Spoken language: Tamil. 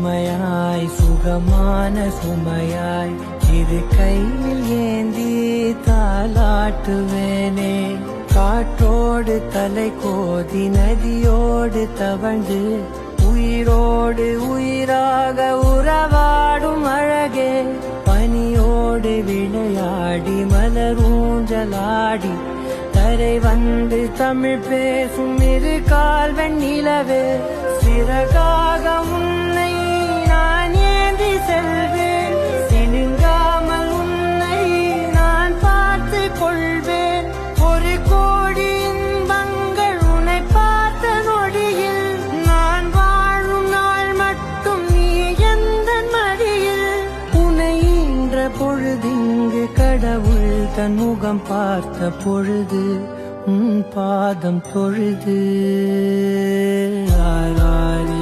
இளமையாய் சுகமான சுமையாய் இரு கையில் ஏந்தி தாலாட்டுவேனே. காற்றோடு தலை கோதி நதியோடு தவழ்ந்து உயிரோடு உயிராக உறவாடும் அழகே. பனியோடு விளையாடி மலரூஞ்சலாடி கரை வந்து தமிழ் பேசும் இரு கால் வெண்ணிலவே. சிறகாக உன்னை நான் ஏந்தி செல்வேன், சினுங்காமல் உன்னை நான் பார்த்து கொள்வேன். ஒரு கோடி இன்பங்கள் உன்னை பார்த்த நொடியில், நான் வாழும் நாள் மட்டும் நீ எந்த மடியில். உன்னை ஈன்ற பொழுதிங்கு கடவுள் தன் முகம் பார்த்த பொழுது உன் பாதம் தொழுது.